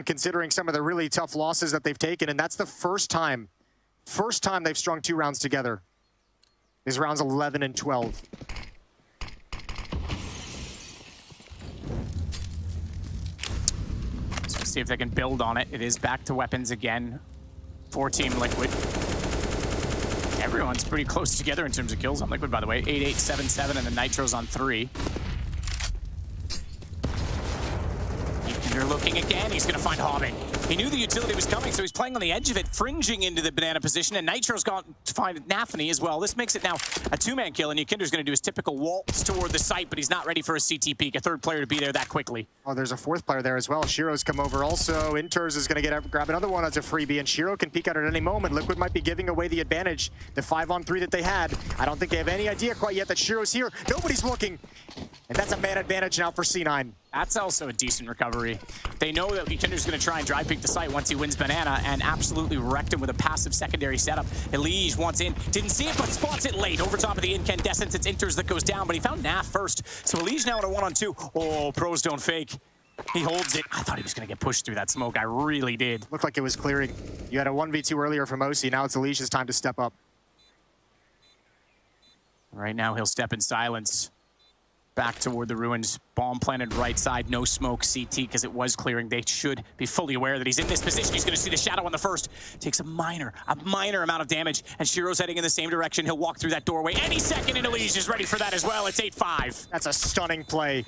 considering some of the really tough losses that they've taken, and that's the first time they've strung 2 rounds together. Is rounds 11 and 12. So see if they can build on it. It is back to weapons again for Team Liquid. Everyone's pretty close together in terms of kills on Liquid, by the way. 8-8, 7-7, and the Nitro's on 3. They're looking again. He's going to find Hobbing. He knew the utility was coming, so he's playing on the edge of it, fringing into the banana position, and Nitro's gone to find Nafany as well. This makes it now a 2-man kill, and Yakinder's going to do his typical waltz toward the site, but he's not ready for a CT peek. A third player to be there that quickly. Oh, there's a 4th player there as well. Shiro's come over also. Inters is going to grab another one as a freebie, and Shiro can peek out at any moment. Liquid might be giving away the advantage, the 5-on-3 that they had. I don't think they have any idea quite yet that Shiro's here. Nobody's looking, and that's a man advantage now for C9. That's also a decent recovery. They know that Yakinder's going to try and dry peek the site once he wins banana, and absolutely wrecked him with a passive secondary setup. Elige wants in, didn't see it, but spots it late. Over top of the incandescence, it's Inters that goes down, but he found Naf first. So Elige now in a 1-on-2. Oh, pros don't fake. He holds it. I thought he was going to get pushed through that smoke. I really did. Looked like it was clearing. You had a 1v2 earlier from OC. Now it's Elige's time to step up. Right now he'll step in silence. Back toward the ruins. Bomb planted right side. No smoke CT because it was clearing. They should be fully aware that he's in this position. He's going to see the shadow on the first. Takes a minor amount of damage. And Shiro's heading in the same direction. He'll walk through that doorway any second, and Elige is ready for that as well. It's 8-5. That's a stunning play.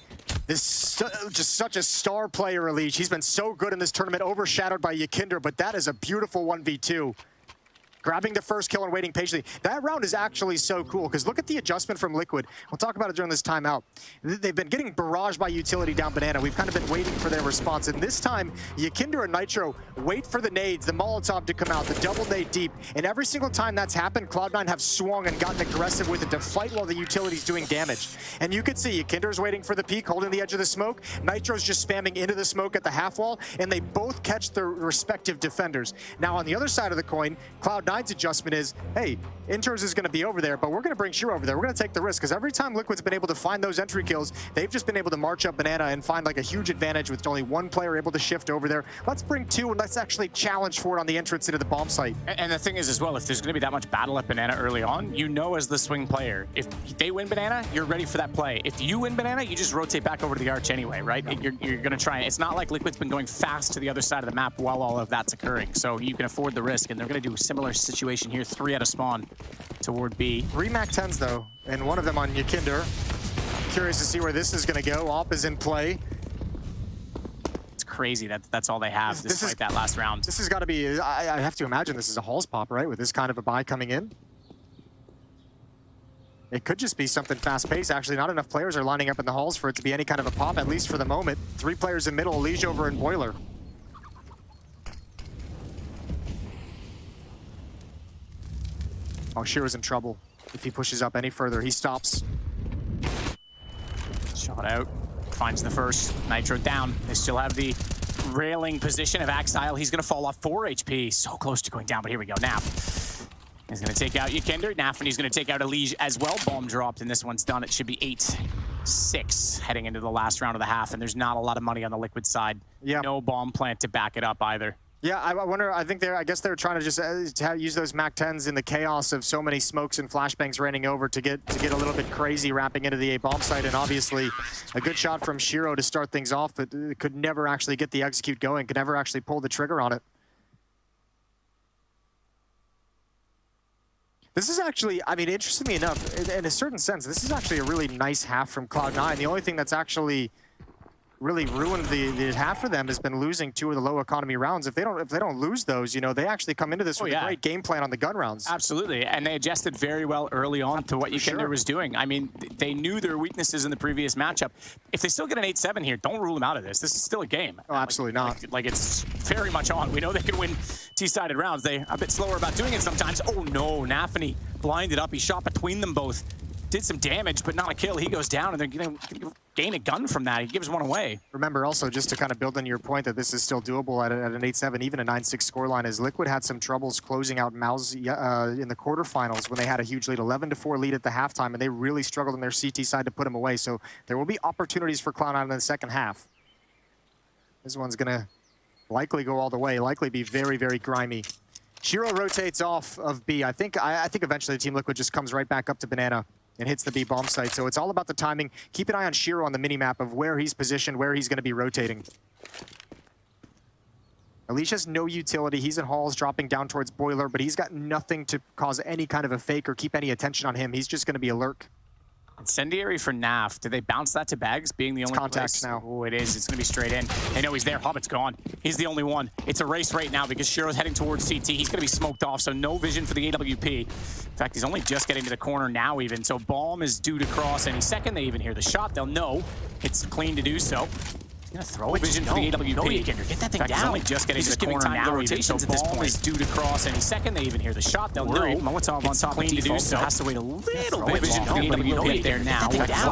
This just such a star player, Elige. He's been so good in this tournament, overshadowed by Yakinder, but that is a beautiful 1v2. Grabbing the first kill and waiting patiently. That round is actually so cool, because look at the adjustment from Liquid. We'll talk about it during this timeout. They've been getting barraged by utility down banana. We've kind of been waiting for their response. And this time, Yakinder and Nitro wait for the nades, the Molotov to come out, the double nade deep. And every single time that's happened, Cloud9 have swung and gotten aggressive with it to fight while the utility's doing damage. And you can see Yakinder's waiting for the peak, holding the edge of the smoke. Nitro's just spamming into the smoke at the half wall, and they both catch their respective defenders. Now, on the other side of the coin, Cloud9's adjustment is, hey, Inters is going to be over there, but we're going to bring Shiro over there. We're going to take the risk, because every time Liquid's been able to find those entry kills, they've just been able to march up banana and find like a huge advantage with only 1 player able to shift over there. Let's bring 2, and let's actually challenge for it on the entrance into the bomb site. And the thing is as well, if there's going to be that much battle at banana early on, you know as the swing player, if they win banana, you're ready for that play. If you win banana, you just rotate back over to the arch anyway, right? Yeah. You're going to try. It's not like Liquid's been going fast to the other side of the map while all of that's occurring, so you can afford the risk, and they're going to do a similar situation here. 3 out of spawn toward B. 3 MAC-10s though, and one of them on Yakinder. Curious to see where this is going to go. Op is in play. It's crazy that that's all they have despite that last round. This has got to be, I have to imagine this is a Halls pop, right? With this kind of a buy coming in. It could just be something fast-paced. Actually, not enough players are lining up in the halls for it to be any kind of a pop, at least for the moment. 3 players in middle, Elige over in Boiler. Oh, Shiro's in trouble. If he pushes up any further, he stops. Shot out. Finds the first. Nitro down. They still have the railing position of Axile. He's going to fall off 4 HP. So close to going down, but here we go. Naf. He's going to take out Yakinder. Naf, he's going to take out Elige as well. Bomb dropped, and this one's done. It should be 8-6 heading into the last round of the half, and there's not a lot of money on the Liquid side. Yeah. No bomb plant to back it up either. Yeah, I wonder, I guess they're trying to just use those MAC-10s in the chaos of so many smokes and flashbangs raining over to get a little bit crazy wrapping into the A bomb site, and obviously a good shot from Shiro to start things off, but could never actually get the execute going, could never actually pull the trigger on it. This is actually, I mean, interestingly enough, in a certain sense, this is actually a really nice half from Cloud9. The only thing that's actually really ruined the half for them has been losing 2 of the low economy rounds. If they don't lose those, you know, they actually come into this with a great game plan on the gun rounds. Absolutely, and they adjusted very well early on to what Yakinder was doing. I mean, they knew their weaknesses in the previous matchup. If they still get an 8-7 here, don't rule them out of this. This is still a game. Oh, absolutely not. Like it's very much on. We know they can win T-sided rounds. They're a bit slower about doing it sometimes. Oh no, Nafany blinded up. He shot between them both. Did some damage, but not a kill. He goes down, and they're going to gain a gun from that. He gives one away. Remember also, just to kind of build on your point that this is still doable at an 8-7, even a 9-6 scoreline, is Liquid had some troubles closing out Mouse in the quarterfinals when they had a huge lead, 11-4 lead at the halftime, and they really struggled on their CT side to put them away. So there will be opportunities for Cloud9 in the second half. This one's going to likely go all the way, likely be very, very grimy. Shiro rotates off of B. I think eventually Team Liquid just comes right back up to Banana and hits the B bomb site. So it's all about the timing. Keep an eye on Shiro on the minimap of where he's positioned, where he's going to be rotating. Alicia has no utility. He's in halls dropping down towards Boiler, but he's got nothing to cause any kind of a fake or keep any attention on him. He's just going to be a lurk. Incendiary for NAF. Did they bounce that to Bags being the only contacts place? now. Oh, it is. It's going to be straight in. They know he's there. Hobbit's gone. He's the only one. It's a race right now because Shiro's heading towards CT. He's going to be smoked off, so no vision for the AWP. In fact, he's only just getting to the corner now even, so Bomb is due to cross any second. They even hear the shot. They'll know it's clean to do so. Gonna throw vision for the AWP. No, get that thing down. He's only just getting to the corner now. Rotations at this point is due to cross any second. They even hear the shot. They'll know. Molotov on top. Clean to do so. Has to wait a little bit. Vision for the AWP there now.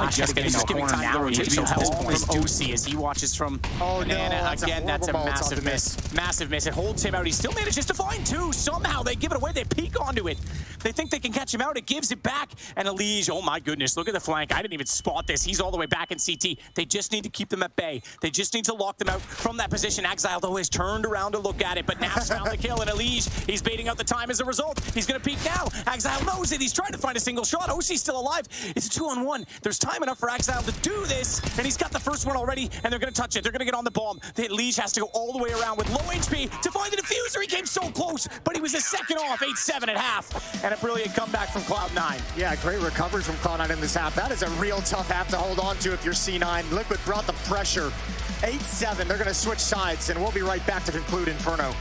Just getting to the corner now. Rotation helps from OC as he watches from Banana. Again, that's a massive miss. Massive miss. It holds him out. He still manages to find two. Somehow they give it away. They peek onto it. They think they can catch him out. It gives it back. And Elige, oh my goodness, look at the flank. I didn't even spot this. He's all the way back in CT. They just need to keep them at bay. They just need to lock them out from that position. Exile, though, has turned around to look at it, but Naf's found the kill, and Elige, he's baiting out the time as a result. He's going to peek now. Exile knows it. He's trying to find a single shot. OC's still alive. It's a 2-on-1. There's time enough for Exile to do this, and he's got the first one already, and they're going to touch it. They're going to get on the bomb. The Elige has to go all the way around with low HP to find the diffuser. He came so close, but he was a second off, 8-7 at half, and a brilliant comeback from Cloud9. Yeah, great recovery from Cloud9 in this half. That is a real tough half to hold on to if you're C9. Liquid brought the pressure. 8-7, they're going to switch sides, and we'll be right back to conclude Inferno.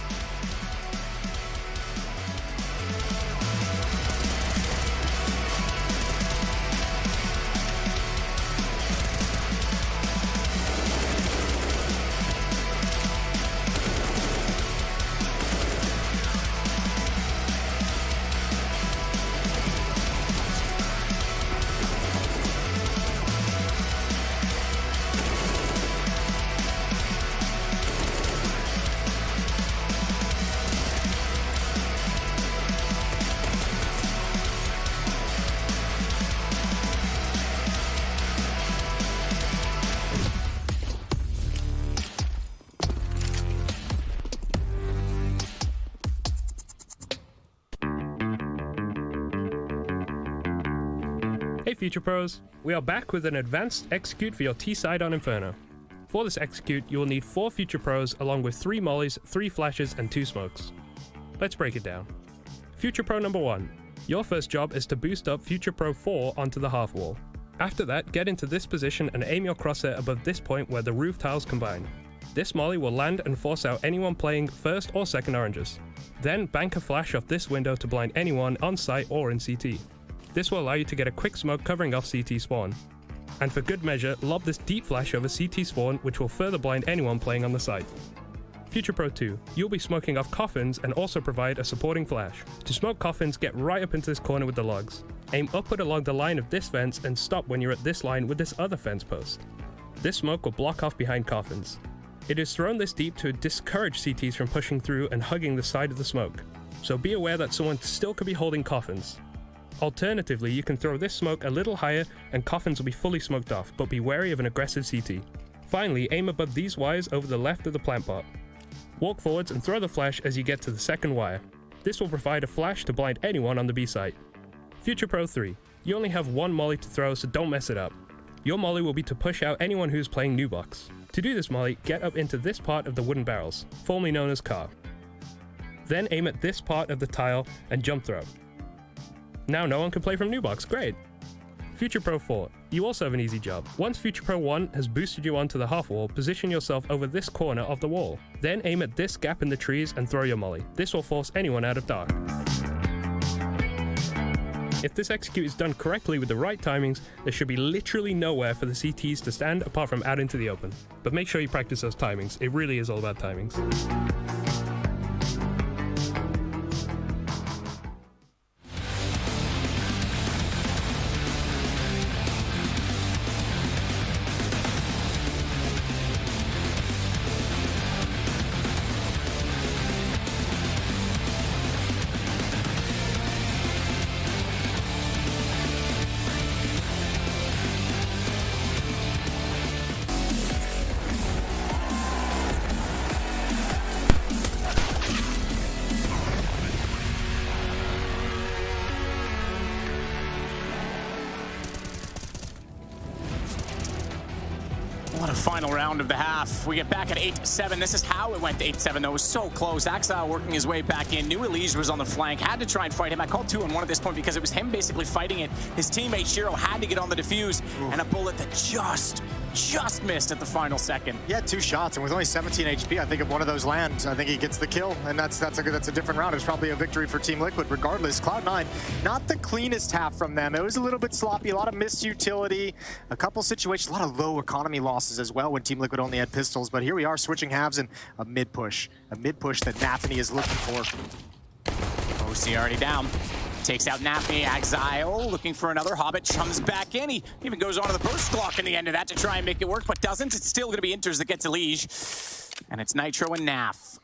Hey Future Pros, we are back with an advanced execute for your T-side on Inferno. For this execute, you will need 4 Future Pros along with 3 mollies, 3 flashes, and 2 smokes. Let's break it down. Future Pro number 1. Your first job is to boost up Future Pro 4 onto the half wall. After that, get into this position and aim your crosshair above this point where the roof tiles combine. This molly will land and force out anyone playing first or second oranges. Then bank a flash off this window to blind anyone on site or in CT. This will allow you to get a quick smoke covering off CT spawn. And for good measure, lob this deep flash over CT spawn, which will further blind anyone playing on the site. Future Pro 2, you'll be smoking off coffins and also provide a supporting flash. To smoke coffins, get right up into this corner with the logs. Aim upward along the line of this fence and stop when you're at this line with this other fence post. This smoke will block off behind coffins. It is thrown this deep to discourage CTs from pushing through and hugging the side of the smoke, so be aware that someone still could be holding coffins. Alternatively, you can throw this smoke a little higher and coffins will be fully smoked off, but be wary of an aggressive CT. Finally, aim above these wires over the left of the plant bot. Walk forwards and throw the flash as you get to the second wire. This will provide a flash to blind anyone on the B site. Future Pro 3, you only have 1 molly to throw, so don't mess it up. Your molly will be to push out anyone who's playing new box. To do this molly, get up into this part of the wooden barrels, formerly known as car. Then aim at this part of the tile and jump throw. Now no one can play from new box, great! Future Pro 4, you also have an easy job. Once Future Pro 1 has boosted you onto the half wall, position yourself over this corner of the wall. Then aim at this gap in the trees and throw your molly. This will force anyone out of dark. If this execute is done correctly with the right timings, there should be literally nowhere for the CTs to stand apart from out into the open. But make sure you practice those timings, it really is all about timings. final round of the half. We get back at 8-7. This is how it went to 8-7, though. It was so close. Axile working his way back in. Knew Elige was on the flank. Had to try and fight him. I called 2-on-1 at this point because it was him basically fighting it. His teammate Shiro had to get on the defuse. And a bullet that just missed at the final second. He had 2 shots, and with only 17 HP, I think if one of those lands, I think he gets the kill, and that's a different round. It's probably a victory for Team Liquid. Regardless, Cloud9, not the cleanest half from them. It was a little bit sloppy, a lot of missed utility, a couple situations, a lot of low economy losses as well when Team Liquid only had pistols. But here we are switching halves and a mid push that Nafany is looking for. OC already down. Takes out Nafany. Exile looking for another. Hobbit comes back in. He even goes on to the burst clock in the end of that to try and make it work, but doesn't. It's still going to be Inters that gets Elige. And it's Nitro and Naf.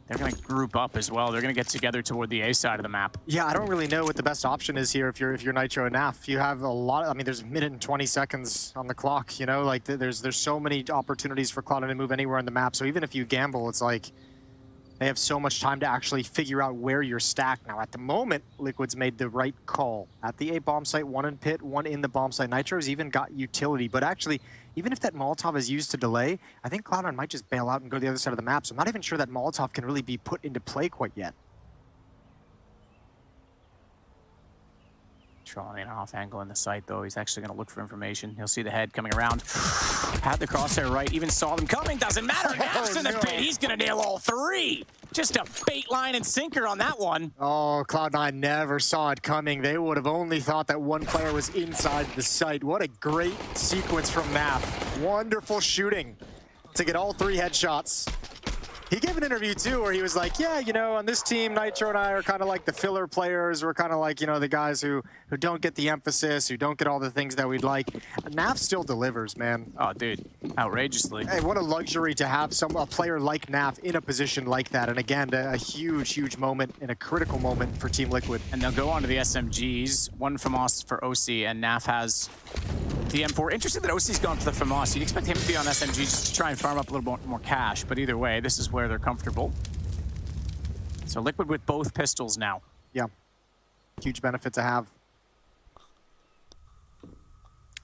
They're going to group up as well. They're going to get together toward the A side of the map. Yeah, I don't really know what the best option is here if you're Nitro and Naf. You have a lot of, I mean, there's a minute and 20 seconds on the clock, you know? Like, there's so many opportunities for Cloud9 to move anywhere on the map. So even if you gamble, it's like, they have so much time to actually figure out where you're stacked. Now, at the moment, Liquid's made the right call. At the A bomb site, 1 in pit, 1 in the bomb site. Nitro's even got utility. But actually, even if that Molotov is used to delay, I think Cloud9 might just bail out and go to the other side of the map. So I'm not even sure that Molotov can really be put into play quite yet. Trying an off angle in the site, though. He's actually going to look for information. He'll see the head coming around. Had the crosshair right, even saw them coming. Doesn't matter. Naf's in the pit. He's going to nail all 3. Just a bait, line, and sinker on that one. Oh, Cloud9 never saw it coming. They would have only thought that one player was inside the site. What a great sequence from Naf. Wonderful shooting to get all 3 headshots. He gave an interview, too, where he was like, yeah, you know, on this team, Nitro and I are kind of like the filler players. We're kind of like, you know, the guys who don't get the emphasis, who don't get all the things that we'd like. Naf still delivers, man. Oh, dude, outrageously. Hey, what a luxury to have a player like Naf in a position like that. And again, a huge moment and a critical moment for Team Liquid. And they'll go on to the SMGs. 1 FAMAS for OC, and Naf has the M4. Interesting that OC's gone for the FAMAS. You'd expect him to be on SMG just to try and farm up a little bit more cash, but either way, this is where they're comfortable. So Liquid with both pistols now. Yeah, huge benefit to have.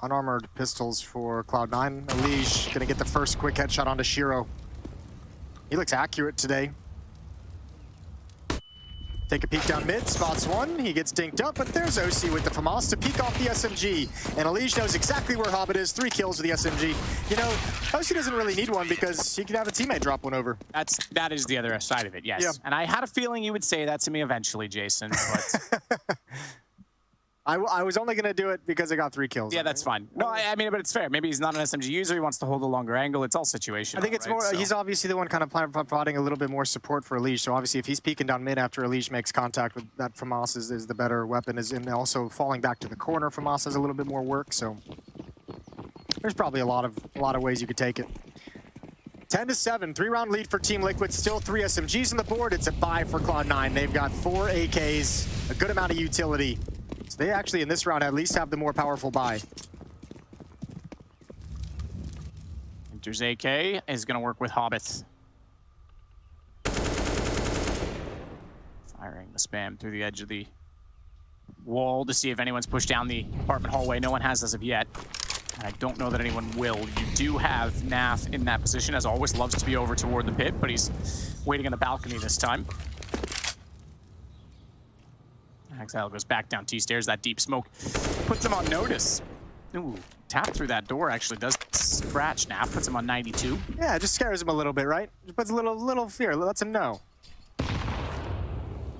Unarmored pistols for Cloud9. Elige gonna get the first quick headshot onto Shiro. He looks accurate today. Take a peek down mid, spots 1, he gets dinked up, but there's OC with the FAMAS to peek off the SMG. And Elige knows exactly where Hobbit is, 3 kills with the SMG. You know, OC doesn't really need one because he can have a teammate drop one over. That is the other side of it, yes. Yeah. And I had a feeling you would say that to me eventually, Jason, but... I was only going to do it because I got 3 kills. Yeah, that's fine. No, I mean, but it's fair. Maybe he's not an SMG user. He wants to hold a longer angle. It's all situational. I think it's right? more, So. he's obviously the one kind of providing a little bit more support for Elige. So obviously if he's peeking down mid after Elige makes contact with that, FAMAS is the better weapon. And also falling back to the corner, FAMAS has a little bit more work. So there's probably a lot of ways you could take it. 10-7, 3-round lead for Team Liquid. Still 3 SMGs on the board. It's a buy for Cloud9. They've got 4 AKs, a good amount of utility. So they actually, in this round, at least have the more powerful buy. Inters AK is going to work with Hobbit. Firing the spam through the edge of the wall to see if anyone's pushed down the apartment hallway. No one has as of yet. I don't know that anyone will. You do have Naf in that position, as always, loves to be over toward the pit, but he's waiting on the balcony this time. Exile goes back down T-stairs. That deep smoke puts him on notice. Ooh, tap through that door actually does scratch Naf, puts him on 92. Yeah, it just scares him a little bit, right? Just puts a little fear, lets him know.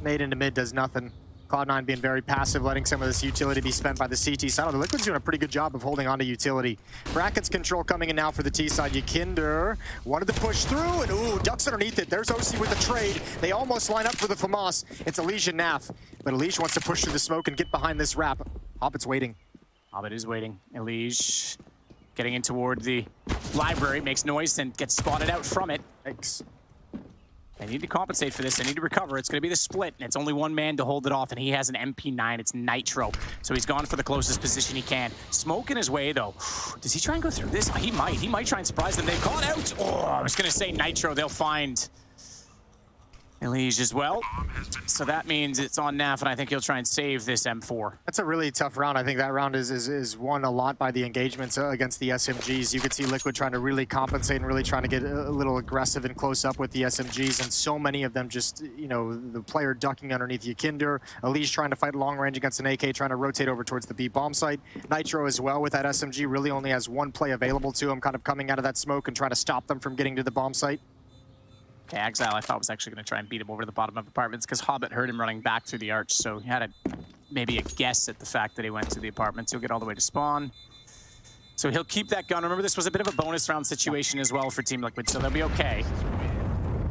Nade into mid does nothing. Cloud9 being very passive, letting some of this utility be spent by the CT side. The Liquid's doing a pretty good job of holding on to utility. Brackets control coming in now for the T side. Yakinder wanted to push through, and ooh, ducks underneath it. There's OC with the trade. They almost line up for the FAMAS. It's Elige and Naf, but Elige wants to push through the smoke and get behind this wrap. Hobbit's waiting. Hobbit is waiting. Elige getting in toward the library, makes noise and gets spotted out from it. Thanks. They need to compensate for this. They need to recover. It's going to be the split, and it's only 1 man to hold it off, and he has an MP9. It's Nitro, so he's gone for the closest position he can. Smoke in his way, though. Does he try and go through this? He might. He might try and surprise them. They call it out. Oh, I was going to say Nitro. They'll find Elige as well. So that means it's on Naf, and I think he'll try and save this M4. That's a really tough round. I think that round is won a lot by the engagements against the SMGs. You could see Liquid trying to really compensate and really trying to get a little aggressive and close up with the SMGs, and so many of them just, you know, the player ducking underneath Yakinder, Elige trying to fight long range against an AK, trying to rotate over towards the B bomb site. Nitro as well with that SMG really only has one play available to him, kind of coming out of that smoke and trying to stop them from getting to the bomb site. Okay, Exile I thought was actually going to try and beat him over to the bottom of apartments because Hobbit heard him running back through the arch, so he had maybe a guess at the fact that he went to the apartments. He'll get all the way to spawn. So he'll keep that gun. Remember, this was a bit of a bonus round situation as well for Team Liquid, so they'll be okay.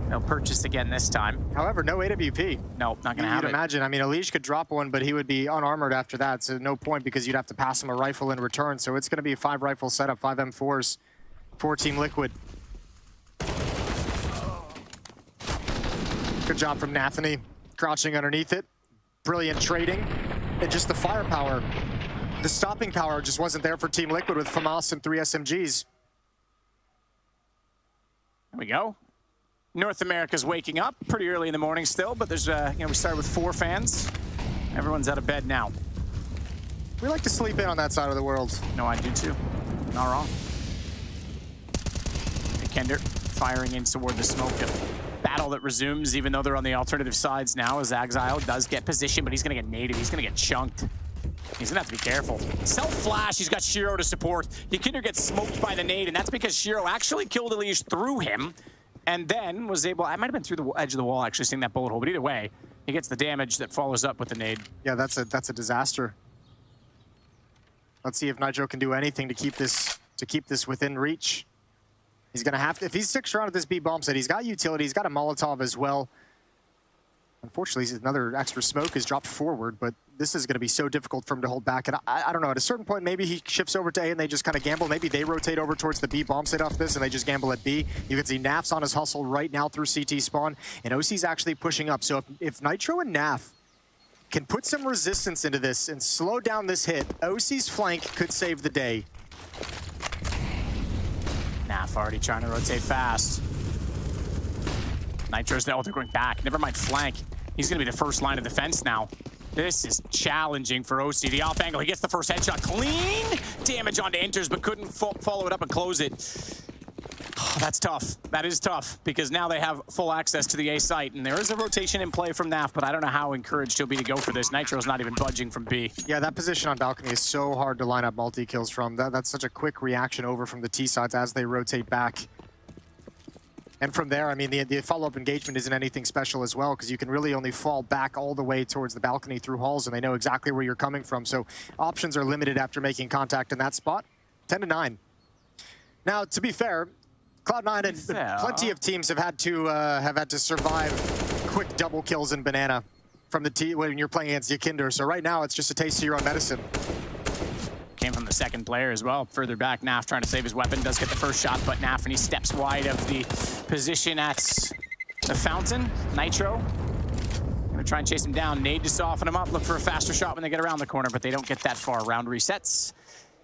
They'll purchase again this time. However, no AWP. No, not going to have it. You'd imagine. I mean, Elige could drop one, but he would be unarmored after that, so no point because you'd have to pass him a rifle in return. So it's going to be a 5-rifle setup, 5 M4s for Team Liquid. Good job from Nathany, crouching underneath it. Brilliant trading. And just the firepower, the stopping power just wasn't there for Team Liquid with FAMAS and 3 SMGs. There we go. North America's waking up pretty early in the morning still, but there's, we started with 4 fans. Everyone's out of bed now. We like to sleep in on that side of the world. No, I do too. Not wrong. Kender firing in toward the smoke. Battle that resumes, even though they're on the alternative sides now, as Exile does get position, but he's going to get naded. He's going to get chunked. He's going to have to be careful. Self-flash, he's got Shiro to support. Yakinder gets smoked by the nade, and that's because Shiro actually killed Elige through him, and then was able, I might have been through the edge of the wall actually seeing that bullet hole, but either way, he gets the damage that follows up with the nade. Yeah, that's a disaster. Let's see if Nitro can do anything to keep this within reach. He's going to have to, if he sticks around at this B bomb site, he's got utility, he's got a Molotov as well. Unfortunately, another extra smoke is dropped forward, but this is going to be so difficult for him to hold back. And I don't know, at a certain point, maybe he shifts over to A and they just kind of gamble. Maybe they rotate over towards the B bomb site off this and they just gamble at B. You can see Naf's on his hustle right now through CT spawn, and OC's actually pushing up. So if Nitro and Naf can put some resistance into this and slow down this hit, OC's flank could save the day. Naf already trying to rotate fast. Nitro's now, they're going back. Never mind flank. He's going to be the first line of defense now. This is challenging for OC. The off angle, he gets the first headshot. Clean damage onto enters, but couldn't follow it up and close it. Oh, that's tough. That is tough, because now they have full access to the A site, and there is a rotation in play from Naf, but I don't know how encouraged he'll be to go for this. Nitro's not even budging from B. Yeah, that position on balcony is so hard to line up multi-kills from. That's such a quick reaction over from the T sides as they rotate back. And from there, I mean, the follow-up engagement isn't anything special as well, because you can really only fall back all the way towards the balcony through halls, and they know exactly where you're coming from. So options are limited after making contact in that spot. 10-9. Now, to be fair, Cloud9 and plenty of teams have had to survive quick double kills in Banana from the T when you're playing against Yakinder. So right now, it's just a taste of your own medicine. Came from the second player as well. Further back, Naf trying to save his weapon. Does get the first shot, but Naf, and he steps wide of the position at the fountain. Nitro gonna try and chase him down. Nade to soften him up. Look for a faster shot when they get around the corner, but they don't get that far. Round resets.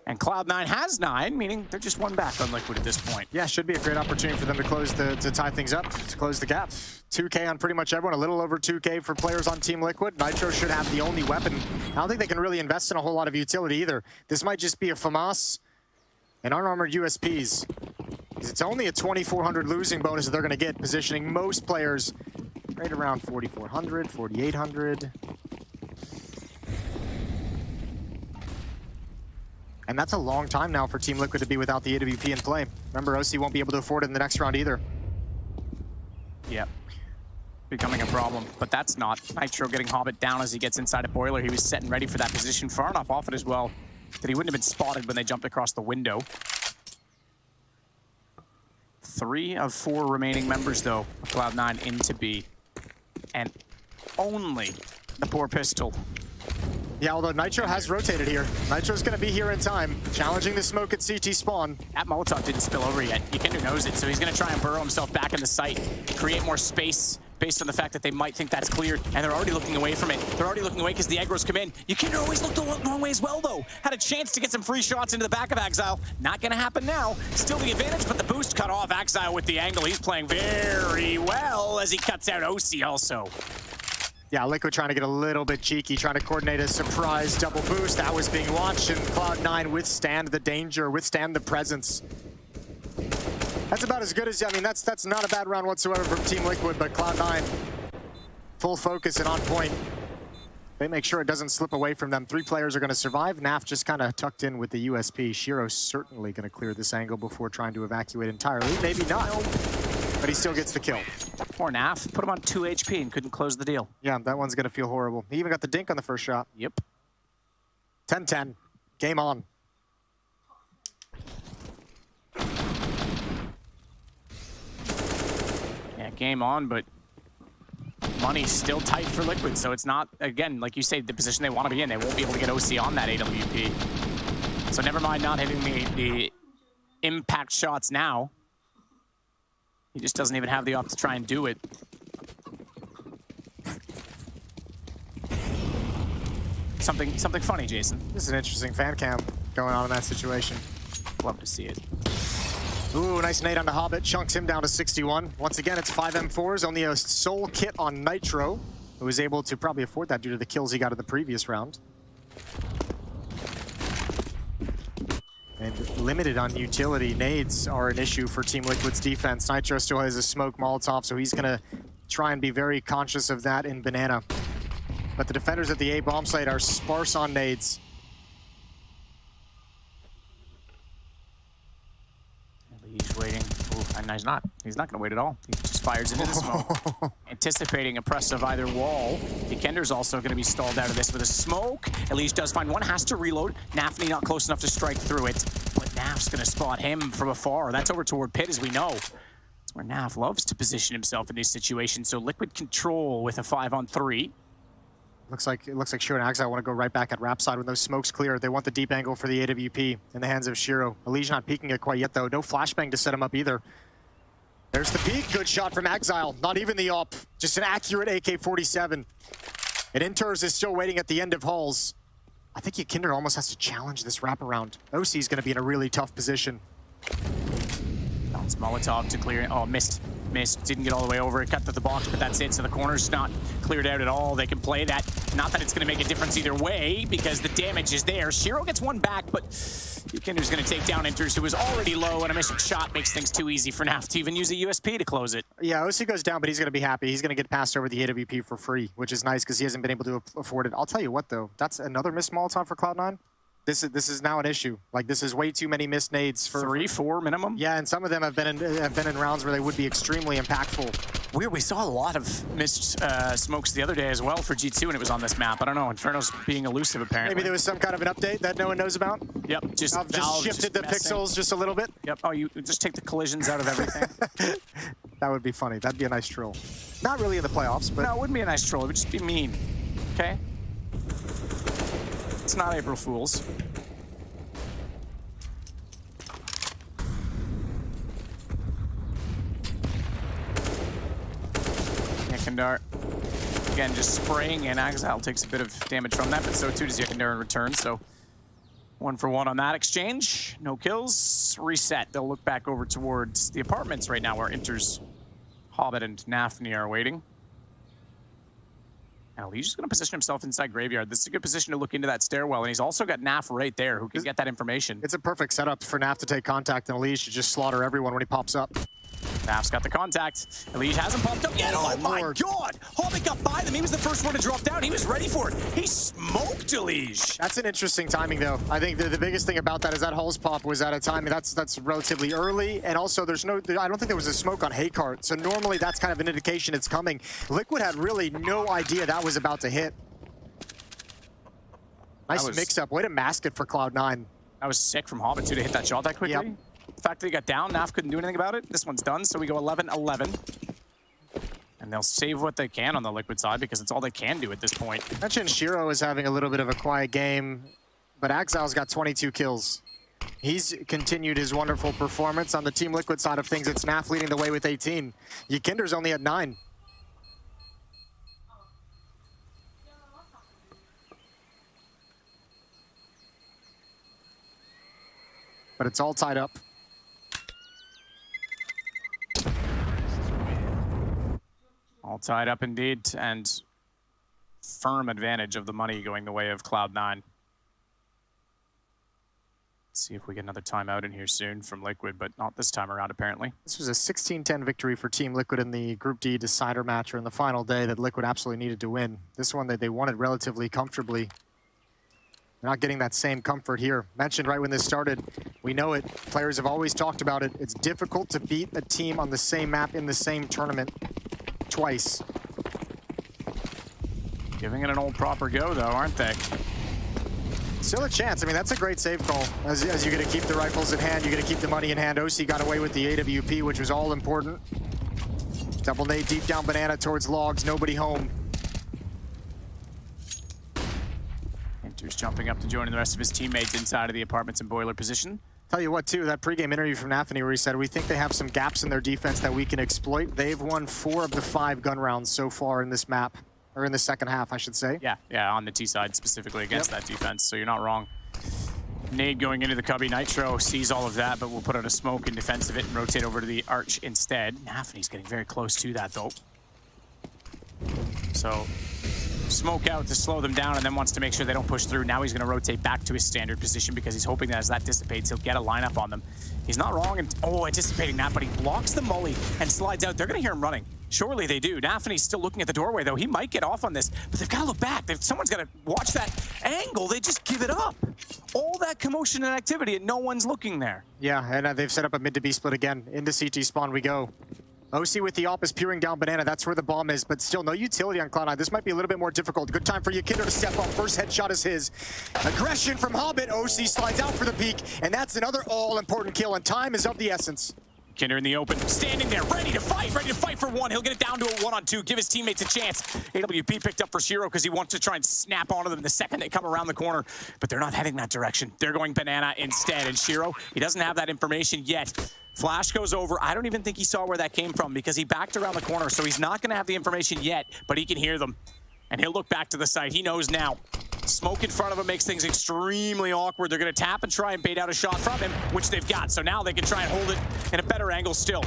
And Cloud9 has 9, meaning they're just 1 back on Liquid at this point. Yeah, should be a great opportunity for them to close to tie things up, to close the gap. 2K on pretty much everyone, a little over 2K for players on Team Liquid. Nitro should have the only weapon. I don't think they can really invest in a whole lot of utility either. This might just be a FAMAS and unarmored USPs. It's only a 2,400 losing bonus that they're going to get, positioning most players right around 4,400, 4,800. And that's a long time now for Team Liquid to be without the AWP in play. Remember, OC won't be able to afford it in the next round either. Yep. Becoming a problem, but that's not. Nitro getting Hobbit down as he gets inside a boiler. He was set and ready for that position, far enough off it as well that he wouldn't have been spotted when they jumped across the window. 3 of 4 remaining members, though, Cloud9 into B. And only the poor pistol. Yeah, although Nitro has rotated here. Nitro's going to be here in time, challenging the smoke at CT spawn. That Molotov didn't spill over yet. Yakinder knows it, so he's going to try and burrow himself back in the site, create more space based on the fact that they might think that's cleared, and they're already looking away from it. They're already looking away because the aggros come in. Yikinder always looked the wrong way as well, though. Had a chance to get some free shots into the back of Exile. Not going to happen now. Still the advantage, but the boost cut off. Exile with the angle. He's playing very well as he cuts out OC also. Yeah, Liquid trying to get a little bit cheeky, trying to coordinate a surprise double boost. That was being watched, and Cloud9 withstand the danger, withstand the presence. That's about as good as, I mean, that's not a bad round whatsoever from Team Liquid, but Cloud9, full focus and on point. They make sure it doesn't slip away from them. 3 players are going to survive. Naf just kind of tucked in with the USP. Shiro's certainly going to clear this angle before trying to evacuate entirely. Maybe not, but he still gets the kill. Poor Naf, put him on 2 HP and couldn't close the deal. Yeah, that one's going to feel horrible. He even got the dink on the first shot. Yep. 10-10, game on. Yeah, game on, but money's still tight for Liquid, so it's not, again, like you say, the position they want to be in. They won't be able to get OC on that AWP. So never mind not hitting the impact shots now. He just doesn't even have the op to try and do it. Something funny, Jason. This is an interesting fan cam going on in that situation. Love to see it. Ooh, nice nade on the Hobbit. Chunks him down to 61. Once again, it's 5 M4s. Only a sole kit on Nitro, who was able to probably afford that due to the kills he got in the previous round. And limited on utility. Nades are an issue for Team Liquid's defense. Nitro still has a smoke Molotov, so he's going to try and be very conscious of that in Banana. But the defenders at the A bomb site are sparse on nades. He's waiting. Ooh, and he's not. He's not going to wait at all. He just fires into the smoke. Anticipating a press of either wall. Yikinder's also going to be stalled out of this with a smoke. Elise does find one, has to reload. Nafny not close enough to strike through it. But Naf's going to spot him from afar. That's over toward Pit, as we know. That's where Naf loves to position himself in these situations. So Liquid control with a 5-on-3. It looks like Shiro and Exile want to go right back at Rap side when those smokes clear. They want the deep angle for the AWP in the hands of Shiro. Elise not peeking it quite yet, though. No flashbang to set him up either. There's the peek. Good shot from Exile. Not even the op. Just an accurate AK-47. And Inters is still waiting at the end of Halls. I think Yikinder almost has to challenge this wraparound. OC is going to be in a really tough position. Bounce Molotov to clear. Oh, missed. Didn't get all the way over. It cut through the box, but that's it. So the corner's not cleared out at all. They can play that. Not that it's going to make a difference either way, because the damage is there. Shiro gets one back, but Yikinder's going to take down Inters, who was already low, and a missed shot makes things too easy for Naf to even use a USP to close it. Yeah, OC goes down, but he's going to be happy. He's going to get passed over the AWP for free, which is nice because he hasn't been able to afford it. I'll tell you what, though. That's another missed Molotov for Cloud9. This is now an issue. Like, this is way too many missed nades for 3-4 minimum. Yeah, and some of them have been in rounds where they would be extremely impactful. Weird. We saw a lot of missed smokes the other day as well for G2, and it was on this map. I don't know. Inferno's being elusive apparently. Maybe there was some kind of an update that no one knows about. Yep. Just shifted the pixels just a little bit. Yep. Oh, you just take the collisions out of everything. That would be funny. That'd be a nice troll. Not really in the playoffs, but no, it wouldn't be a nice troll. It would just be mean. Okay. It's not April Fool's. Yikinder, again, just spraying, and Exile takes a bit of damage from that, but so too does Yikinder in return. So 1 for 1 on that exchange. No kills. Reset. They'll look back over towards the apartments right now, where Inter's Hobbit and Nafny are waiting. And Elijah's just going to position himself inside Graveyard. This is a good position to look into that stairwell, and he's also got Naf right there, who can get that information. It's a perfect setup for Naf to take contact, and Elijah should just slaughter everyone when he pops up. Naf's got the contact. Elijah hasn't popped up yet. Oh my God! Hobbit got by them. He was the first one to drop down. He was ready for it. He smoked Elijah. That's an interesting timing, though. I think the biggest thing about that is that Hulls pop was at a time that's relatively early, and also I don't think there was a smoke on Haykart, so normally that's kind of an indication it's coming. Liquid had really no idea that was about to hit. Nice mix-up. Way to mask it for Cloud9. That was sick from Hobbit, too, to hit that shot that quickly. Yep. The fact that he got down, Naf couldn't do anything about it. This one's done, so we go 11-11. And they'll save what they can on the Liquid side, because it's all they can do at this point. I mentioned Shiro is having a little bit of a quiet game, but Exile's got 22 kills. He's continued his wonderful performance. On the Team Liquid side of things, it's Naf leading the way with 18. Yikinder's only at 9. but it's all tied up. All tied up indeed, and firm advantage of the money going the way of Cloud9. Let's see if we get another timeout in here soon from Liquid, but not this time around, apparently. This was a 16-10 victory for Team Liquid in the Group D decider match, or in the final day that Liquid absolutely needed to win. This one that they won it relatively comfortably. They're not getting that same comfort here. Mentioned right when this started, we know it. Players have always talked about it. It's difficult to beat a team on the same map in the same tournament twice. Giving it an old proper go, though, aren't they? Still a chance. I mean, that's a great save call. As you're going to keep the rifles in hand, you're going to keep the money in hand. OC got away with the AWP, which was all important. Double nade deep down banana towards logs. Nobody home. Inter's jumping up to join the rest of his teammates inside of the apartments in boiler position. Tell you what, too, that pregame interview from Nafany where he said, we think they have some gaps in their defense that we can exploit. They've won 4 of the 5 gun rounds so far in this map. Or in the second half, I should say. Yeah, on the T side specifically against that defense, so you're not wrong. Nade going into the cubby. Nitro sees all of that, but we'll put out a smoke in defense of it and rotate over to the arch instead. Nafany's getting very close to that, though. So, smoke out to slow them down and then wants to make sure they don't push through. Now he's going to rotate back to his standard position because he's hoping that as that dissipates, he'll get a lineup on them. He's not wrong in anticipating that, but he blocks the molly and slides out. They're going to hear him running. Surely they do. Nafany's still looking at the doorway, though. He might get off on this, but they've got to look back. Someone's got to watch that angle. They just give it up. All that commotion and activity, and no one's looking there. Yeah, and they've set up a mid to B split again. Into CT spawn we go. OC with the op is peering down banana. That's where the bomb is, but still no utility on Cloud9. This might be a little bit more difficult. Good time for Yakinder to step up. First headshot is his. Aggression from Hobbit. OC slides out for the peak, and that's another all-important kill, and time is of the essence. Kinder in the open, standing there, ready to fight for one. He'll get it down to a 1-on-2, give his teammates a chance. AWP picked up for Shiro because he wants to try and snap onto them the second they come around the corner, but they're not heading that direction. They're going banana instead, and Shiro, he doesn't have that information yet. Flash goes over. I don't even think he saw where that came from because he backed around the corner, so he's not going to have the information yet, but he can hear them. And he'll look back to the site. He knows now. Smoke in front of him makes things extremely awkward. They're going to tap and try and bait out a shot from him, which they've got. So now they can try and hold it in a better angle still.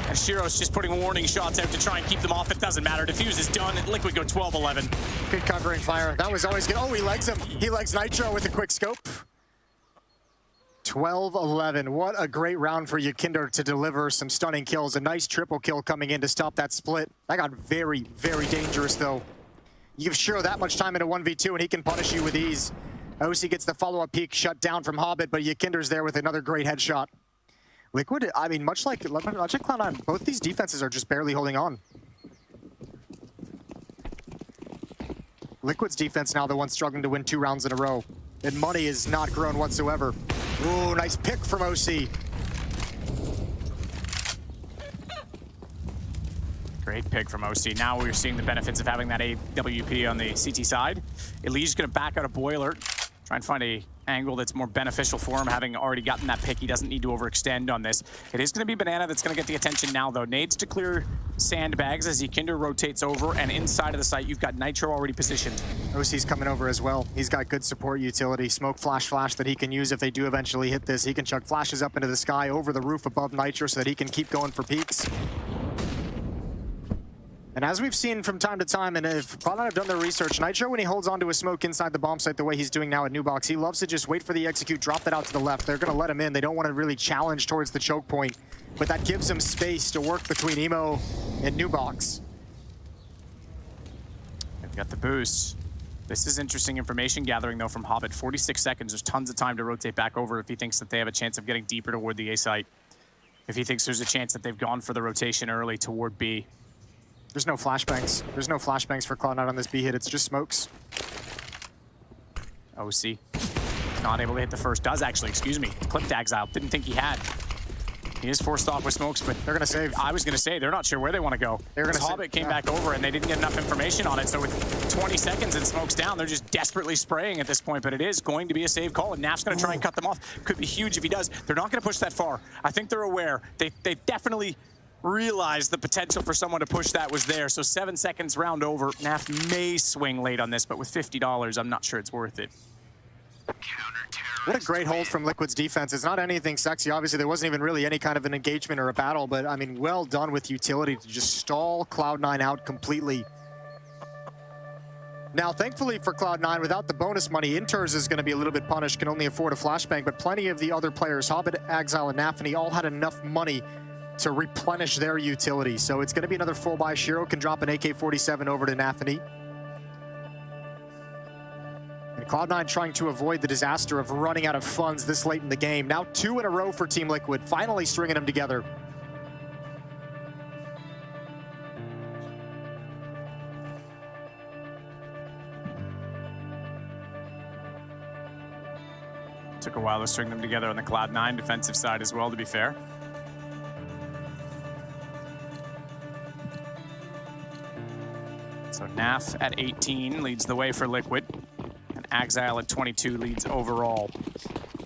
And Shiro's just putting warning shots out to try and keep them off. It doesn't matter. Defuse is done. And Liquid go 12-11. Good covering fire. That was always good. Oh, he legs him. He legs Nitro with a quick scope. 12-11. What a great round for Yakinder to deliver some stunning kills. A nice triple kill coming in to stop that split. That got very, very dangerous, though. You give Shiro that much time in a 1v2 and he can punish you with ease. OC gets the follow-up peek shut down from Hobbit, but Yakinder's there with another great headshot. Liquid, I mean, much like Cloud9, both these defenses are just barely holding on. Liquid's defense now the one struggling to win 2 rounds in a row. And money is not grown whatsoever. Ooh, nice pick from OC. Great pick from OC. Now we're seeing the benefits of having that AWP on the CT side. Elijah's going to back out a boiler, try and find a angle that's more beneficial for him, having already gotten that pick. He doesn't need to overextend on this. It is going to be Banana that's going to get the attention now, though. Nades to clear sandbags as Yakinder rotates over, and inside of the site, you've got Nitro already positioned. OC's coming over as well. He's got good support utility. Smoke flash that he can use if they do eventually hit this. He can chuck flashes up into the sky over the roof above Nitro so that he can keep going for peaks. And as we've seen from time to time, and if Cloud9 have done their research, Nitro, when he holds onto a smoke inside the bomb site the way he's doing now at New Box, he loves to just wait for the execute, drop that out to the left. They're going to let him in. They don't want to really challenge towards the choke point, but that gives him space to work between Emo and New Box. They've got the boost. This is interesting information gathering, though, from Hobbit. 46 seconds. There's tons of time to rotate back over if he thinks that they have a chance of getting deeper toward the A site. If he thinks there's a chance that they've gone for the rotation early toward B. There's no flashbangs. There's no flashbangs for Cloud9 on this B hit. It's just smokes. OC. Not able to hit the first. Does actually, excuse me. Clipped Exile. Didn't think he had. He is forced off with smokes, but they're going to save. I was going to say, they're not sure where they want to go. They're going to Hobbit came back over and they didn't get enough information on it. So with 20 seconds and smokes down, they're just desperately spraying at this point, but it is going to be a save call and Naf's going to try and cut them off. Could be huge if he does. They're not going to push that far. I think they're aware. They definitely realized the potential for someone to push that was there. So 7 seconds round over. Naf may swing late on this, but with $50, I'm not sure it's worth it. Counter-terror. What a great hold from Liquid's defense. It's not anything sexy. Obviously, there wasn't even really any kind of an engagement or a battle, but I mean, well done with utility to just stall Cloud9 out completely. Now, thankfully for Cloud9, without the bonus money, Inters is going to be a little bit punished, can only afford a flashbang, but plenty of the other players, Hobbit, Exile, and Nafany, all had enough money to replenish their utility. So it's going to be another full buy. Shiro can drop an AK-47 over to Nafany. And Cloud9 trying to avoid the disaster of running out of funds this late in the game. Now 2 in a row for Team Liquid, finally stringing them together. Took a while to string them together on the Cloud9 defensive side as well, to be fair. So Naf at 18 leads the way for Liquid, and Exile at 22 leads overall.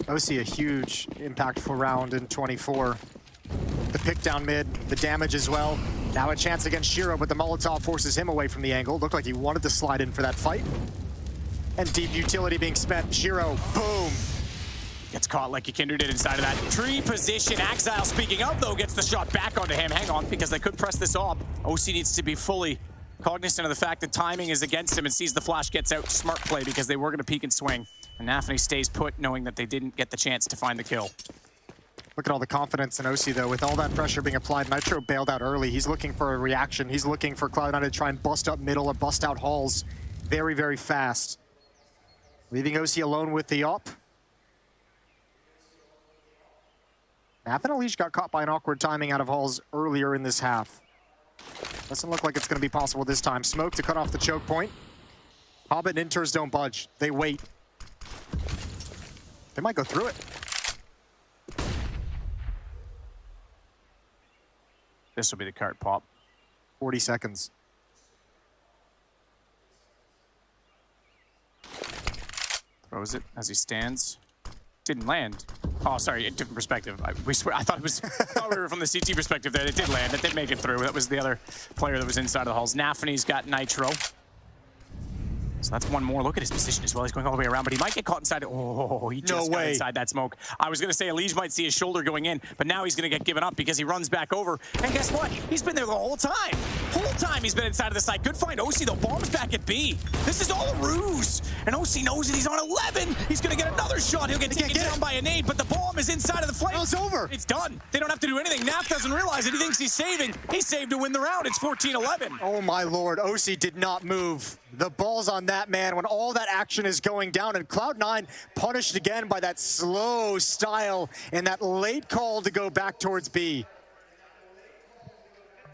OC a huge impactful round in 24. The pick down mid, the damage as well. Now a chance against Shiro, but the Molotov forces him away from the angle. Looked like he wanted to slide in for that fight. And deep utility being spent. Shiro, boom. Gets caught like Yikinder did inside of that tree position. Exile, speaking of, though, gets the shot back onto him. Hang on, because they could press this off. OC needs to be fully cognizant of the fact that timing is against him and sees the flash, gets out. Smart play, because they were going to peek and swing. And Nafany stays put, knowing that they didn't get the chance to find the kill. Look at all the confidence in OC, though. With all that pressure being applied, Nitro bailed out early. He's looking for a reaction. He's looking for Cloud9 to try and bust up middle or bust out halls very, very fast. Leaving OC alone with the op. Nathan Alish got caught by an awkward timing out of halls earlier in this half. Doesn't look like it's going to be possible this time. Smoke to cut off the choke point. Hobbit and Inters don't budge. They wait. They might go through it. This will be the cart pop. 40 seconds. Throws it as he stands. Didn't land. Oh, sorry, a different perspective. I thought we were from the CT perspective there. It did land. It did make it through. That was the other player that was inside of the halls. Nafany's got Nitro. So that's one more. Look at his position as well. He's going all the way around, but he might get caught inside. Oh, he just got inside that smoke. I was going to say Elige might see his shoulder going in, but now he's going to get given up because he runs back over. And guess what? He's been there the whole time. Whole time he's been inside of the site. Good find, OC, though. Bomb's back at B. This is all a ruse. And OC knows that he's on 11. He's going to get another shot. He'll get taken down by a nade, but the bomb is inside of the flame. It's over. It's done. They don't have to do anything. Naf doesn't realize it. He thinks he's saving. He saved to win the round. It's 14-11. Oh, my Lord. OC did not move. The ball's on that man when all that action is going down, and Cloud9 punished again by that slow style and that late call to go back towards B.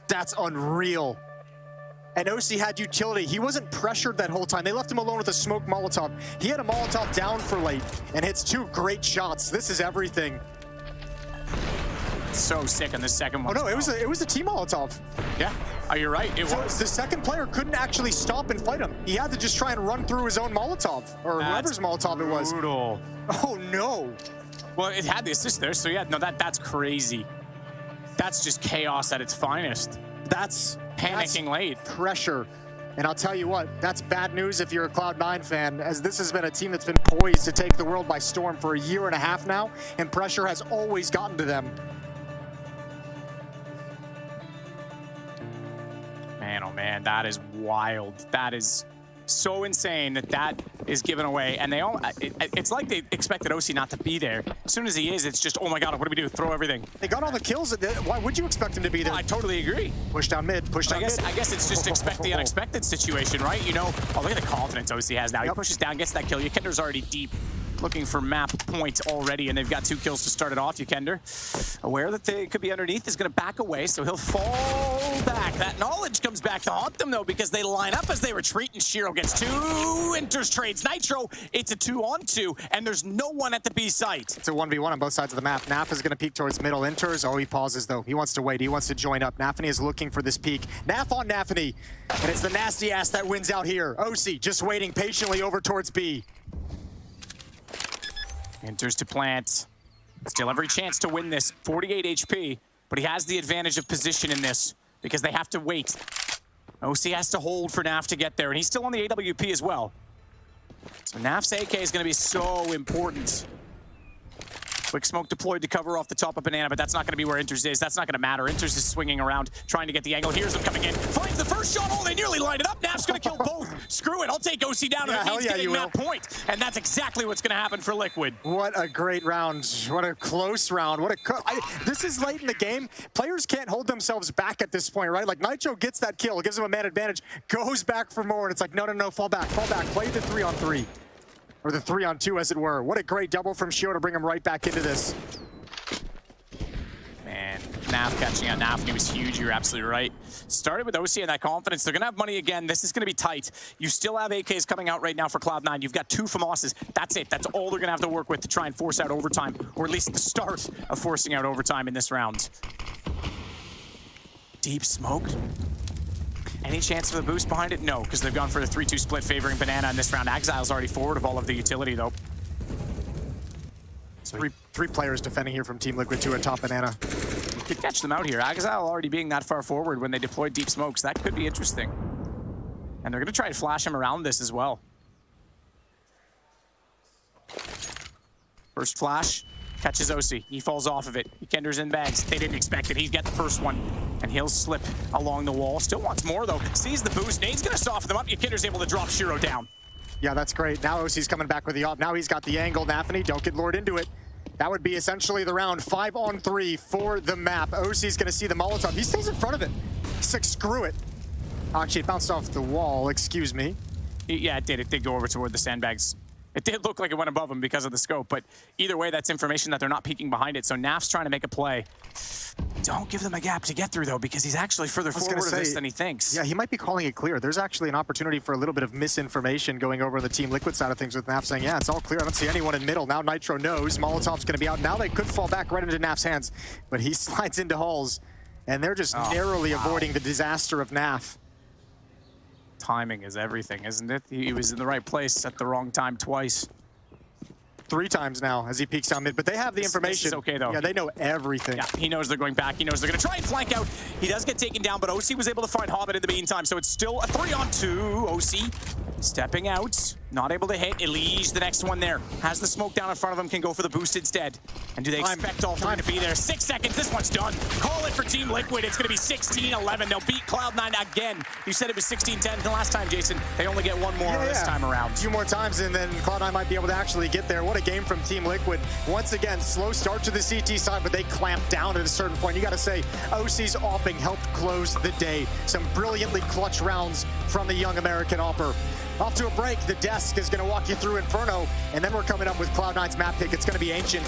That's unreal. And OC had utility. He wasn't pressured that whole time. They left him alone with a smoke Molotov. He had a Molotov down for late and hits 2 great shots. This is everything. So sick on the second one. Oh no, it was a team Molotov. Yeah. Oh, you're right. It So was. the second player couldn't actually stop and fight him. He had to just try and run through his own Molotov, or whoever's Molotov it was. Brutal. Oh no. Well, it had the assist there, so yeah, no, that's crazy. That's just chaos at its finest. That's Panicking late. Pressure. And I'll tell you what, that's bad news if you're a Cloud9 fan, as this has been a team that's been poised to take the world by storm for a year and a half now, and pressure has always gotten to them. Man, oh man, that is wild. That is so insane that is given away. And they all, it's like they expected OC not to be there. As soon as he is, it's just, oh my God, what do we do? Throw everything. They got all the kills. Why would you expect him to be there? Well, I totally agree. Push down mid, push down mid. I guess it's just expect the unexpected situation, right? You know, oh, look at the confidence OC has now. He pushes down, gets that kill. Yikinder's already deep, looking for map points already, and they've got 2 kills to start it off. Yikinder, aware that they could be underneath, is going to back away, so he'll fall back. That knowledge comes back to haunt them, though, because they line up as they retreat, and Shiro gets 2. Inters trades Nitro. It's a 2-on-2, and there's no one at the B site. It's a 1v1 on both sides of the map. Naf is going to peek towards middle. Inters, oh, he pauses, though. He wants to wait. He wants to join up. Nafany is looking for this peek. Naf on Nafany, and it's the nasty ass that wins out here. OC just waiting patiently over towards B. Inters to plant. Still every chance to win this. 48 HP, but he has the advantage of position in this because they have to wait. OC has to hold for Naf to get there, and he's still on the AWP as well. So Naf's AK is going to be so important Quick smoke deployed to cover off the top of Banana, but that's not going to be where Inters is. That's not going to matter. Inters is swinging around, trying to get the angle. Here's him coming in. Finds the first shot. Oh, they nearly lined it up. Naf's going to kill both. Screw it. I'll take OC down if it means getting that point. And that's exactly what's going to happen for Liquid. What a great round. What a close round. What a this is late in the game. Players can't hold themselves back at this point, right? Like, Nitro gets that kill, gives him a man advantage, goes back for more, and it's like, no, no, no, fall back. Play the 3-on-3. Or the 3-on-2, as it were. What a great double from Shio to bring him right back into this. Man, Naf catching out Naf, and he was huge. You're absolutely right. Started with OC and that confidence. They're going to have money again. This is going to be tight. You still have AKs coming out right now for Cloud9. You've got 2 FAMASs. That's it. That's all they're going to have to work with to try and force out overtime, or at least the start of forcing out overtime in this round. Deep smoke. Any chance of a boost behind it? No, because they've gone for the 3-2 split favoring Banana in this round. Exile's already forward of all of the utility, though. So three players defending here from Team Liquid, 2 atop Banana. Could catch them out here. Exile already being that far forward when they deployed deep smokes. That could be interesting. And they're going to try to flash him around this as well. First flash. Catches OC. He falls off of it. Kender's in bags. They didn't expect it. He's got the first one. And he'll slip along the wall. Still wants more, though. Sees the boost. Nade's going to soften them up. Kender's able to drop Shiro down. Yeah, that's great. Now OC's coming back with the op. Now he's got the angle. Nafany, don't get lured into it. That would be essentially the round. 5-on-3 for the map. OC's going to see the Molotov. He stays in front of it. He's like, screw it. Actually, it bounced off the wall. Excuse me. Yeah, it did. It did go over toward the sandbags. It did look like it went above him because of the scope, but either way, that's information that they're not peeking behind it. So Naf's trying to make a play. Don't give them a gap to get through, though, because he's actually further forward of this than he thinks. Yeah, he might be calling it clear. There's actually an opportunity for a little bit of misinformation going over on the Team Liquid side of things with Naf saying, yeah, it's all clear. I don't see anyone in middle. Now Nitro knows Molotov's going to be out. Now they could fall back right into Naf's hands, but he slides into Halls, and they're just narrowly avoiding the disaster of Naf. Timing is everything, isn't it? He was in the right place at the wrong time twice. 3 times now as he peeks down mid, but they have the information. This is okay, though. Yeah, they know everything. Yeah, he knows they're going back. He knows they're going to try and flank out. He does get taken down, but OC was able to find Hobbit in the meantime, so it's still a 3-on-2. OC stepping out, not able to hit. Elige, the next one there, has the smoke down in front of him, can go for the boost instead. And do they expect all 3 to be there? 6 seconds, this one's done. Call it for Team Liquid. It's going to be 16-11. They'll beat Cloud9 again. You said it was 16-10 the last time, Jason. They only get one more this time around. A few more times, and then Cloud9 might be able to actually get there. What a game from Team Liquid. Once again, slow start to the CT side, but they clamp down at a certain point. You got to say, OC's opping helped close the day. Some brilliantly clutch rounds from the young American opper. Off to a break. The desk is going to walk you through Inferno, and then we're coming up with Cloud9's map pick. It's going to be Ancient.